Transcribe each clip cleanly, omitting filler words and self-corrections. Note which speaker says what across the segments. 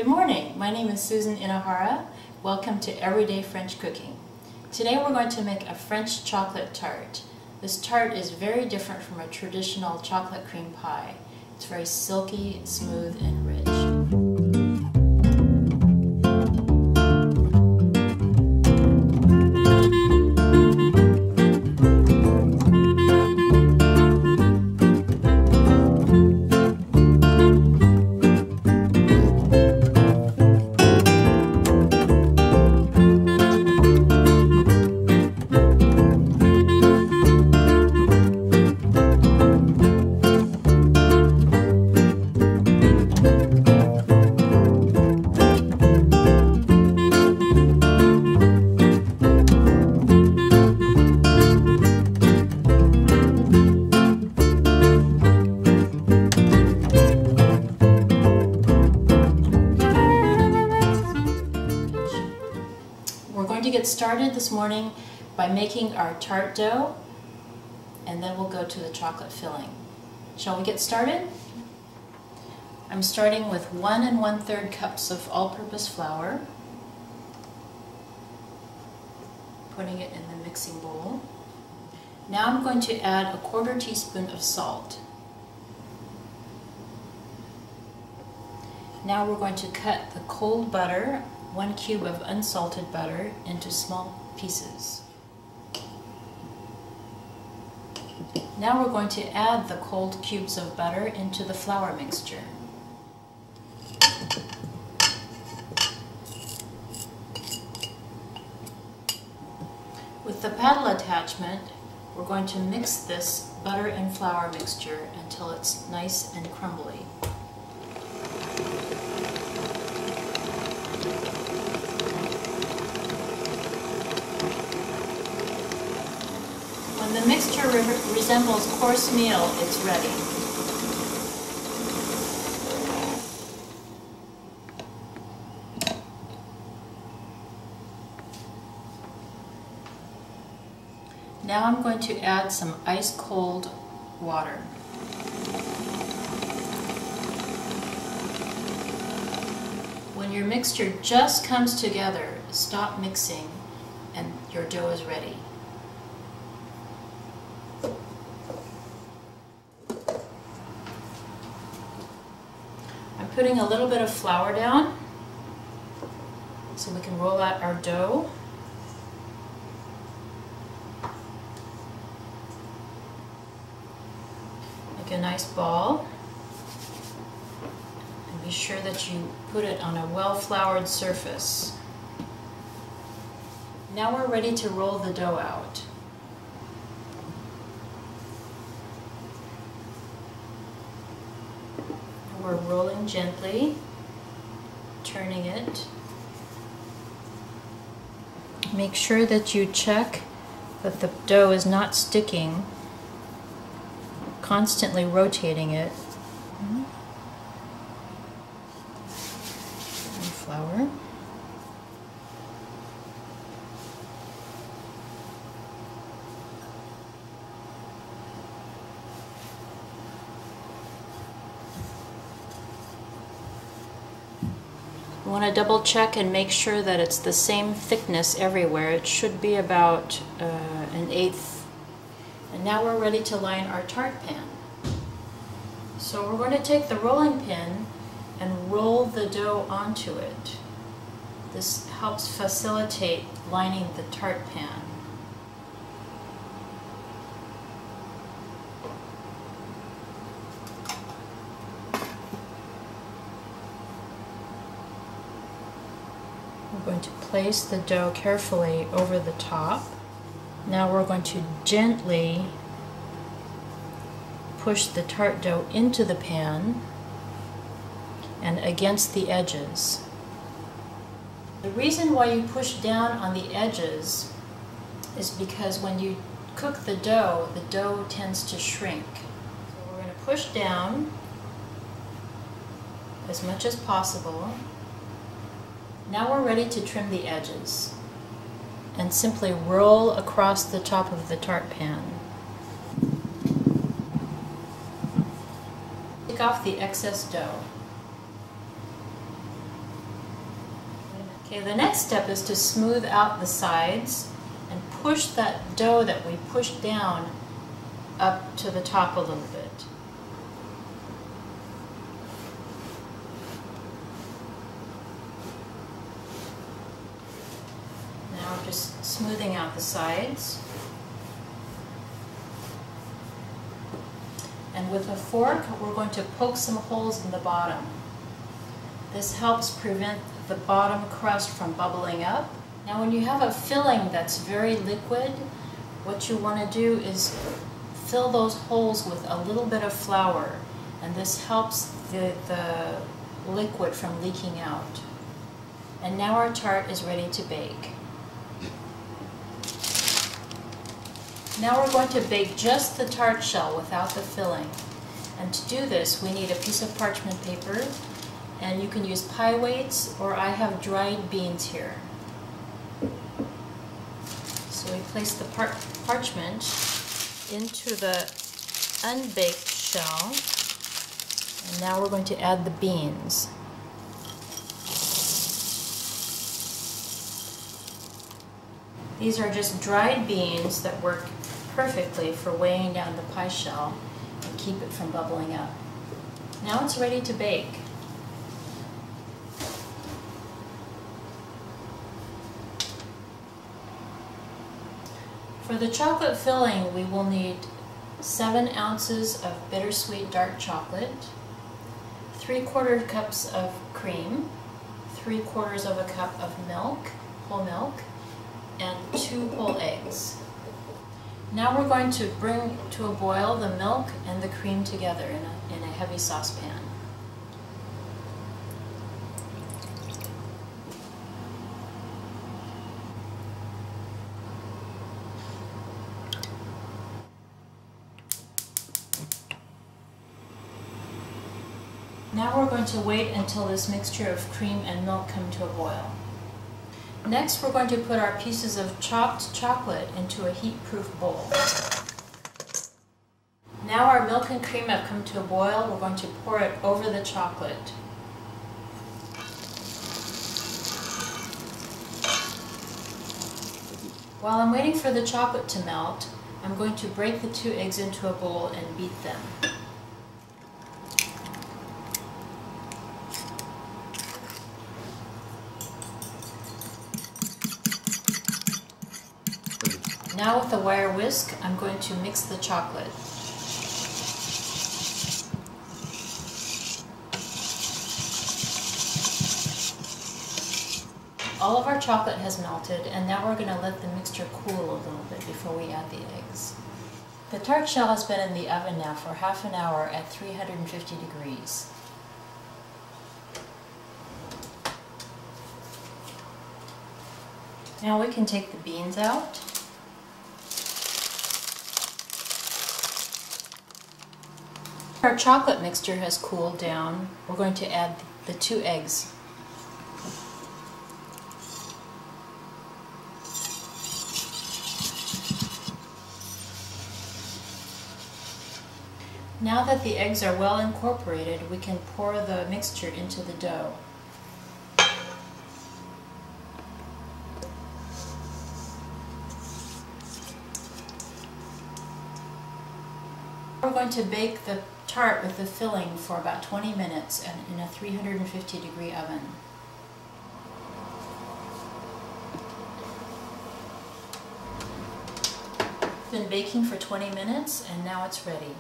Speaker 1: Good morning, my name is Susan Inohara. Welcome to Everyday French Cooking. Today we're going to make a French chocolate tart. This tart is very different from a traditional chocolate cream pie. It's very silky, smooth, and rich. We're going to get started this morning by making our tart dough, and then we'll go to the chocolate filling. Shall we get started? I'm starting with 1 1/3 cups of all-purpose flour, putting it in the mixing bowl. Now I'm going to add a 1/4 teaspoon of salt. Now we're going to cut the cold butter, 1 cube of unsalted butter, into small pieces. Now we're going to add the cold cubes of butter into the flour mixture. With the paddle attachment, we're going to mix this butter and flour mixture until it's nice and crumbly. When the mixture resembles coarse meal, it's ready. Now I'm going to add some ice cold water. When your mixture just comes together, stop mixing and your dough is ready. I'm putting a little bit of flour down so we can roll out our dough. Make a nice ball, and be sure that you put it on a well-floured surface. Now we're ready to roll the dough out. We're rolling gently, turning it. Make sure that you check that the dough is not sticking, constantly rotating it. And flour. You want to double check and make sure that it's the same thickness everywhere. It should be about 1/8. And now we're ready to line our tart pan. So we're going to take the rolling pin and roll the dough onto it. This helps facilitate lining the tart pan. We're going to place the dough carefully over the top. Now we're going to gently push the tart dough into the pan and against the edges. The reason why you push down on the edges is because when you cook the dough tends to shrink. So we're going to push down as much as possible. Now we're ready to trim the edges and simply roll across the top of the tart pan. Take off the excess dough. Okay, the next step is to smooth out the sides and push that dough that we pushed down up to the top a little bit. Now we're just smoothing out the sides. And with a fork, we're going to poke some holes in the bottom. This helps prevent the bottom crust from bubbling up. Now when you have a filling that's very liquid, what you want to do is fill those holes with a little bit of flour, and this helps the liquid from leaking out. And now our tart is ready to bake. Now we're going to bake just the tart shell without the filling. And to do this, we need a piece of parchment paper, and you can use pie weights, or I have dried beans here. So we place the parchment into the unbaked shell, and now we're going to add the beans. These are just dried beans that work perfectly for weighing down the pie shell and keep it from bubbling up. Now it's ready to bake. For the chocolate filling, we will need 7 ounces of bittersweet dark chocolate, 3/4 cups of cream, 3/4 of a cup of milk, whole milk, and 2 whole eggs. Now we're going to bring to a boil the milk and the cream together in a heavy saucepan. Now we're going to wait until this mixture of cream and milk come to a boil. Next, we're going to put our pieces of chopped chocolate into a heat-proof bowl. Now our milk and cream have come to a boil, we're going to pour it over the chocolate. While I'm waiting for the chocolate to melt, I'm going to break the 2 eggs into a bowl and beat them. Now with a wire whisk, I'm going to mix the chocolate. All of our chocolate has melted, and now we're going to let the mixture cool a little bit before we add the eggs. The tart shell has been in the oven now for half an hour at 350 degrees. Now we can take the beans out. Our chocolate mixture has cooled down. We're going to add the 2 eggs. Now that the eggs are well incorporated, we can pour the mixture into the dough. We're going to bake the tart with the filling for about 20 minutes and in a 350 degree oven. It's been baking for 20 minutes and now it's ready.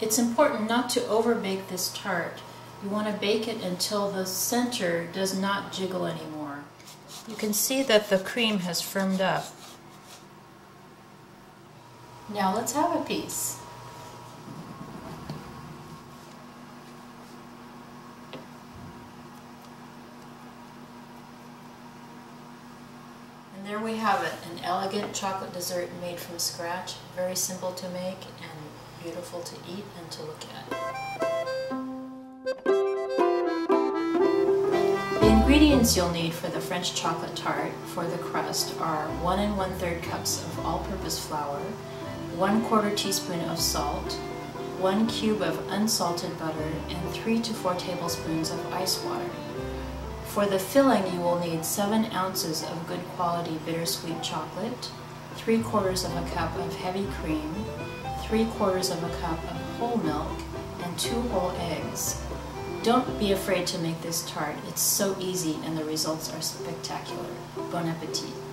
Speaker 1: It's important not to overbake this tart. You want to bake it until the center does not jiggle anymore. You can see that the cream has firmed up. Now let's have a piece. And there we have it, an elegant chocolate dessert made from scratch, very simple to make and beautiful to eat and to look at. The ingredients you'll need for the French chocolate tart for the crust are 1 1/3 cups of all-purpose flour, 1/4 teaspoon of salt, 1 cube of unsalted butter, and 3 to 4 tablespoons of ice water. For the filling, you will need 7 ounces of good quality bittersweet chocolate, 3/4 of a cup of heavy cream, 3/4 of a cup of whole milk, and 2 whole eggs. Don't be afraid to make this tart. It's so easy and the results are spectacular. Bon appetit!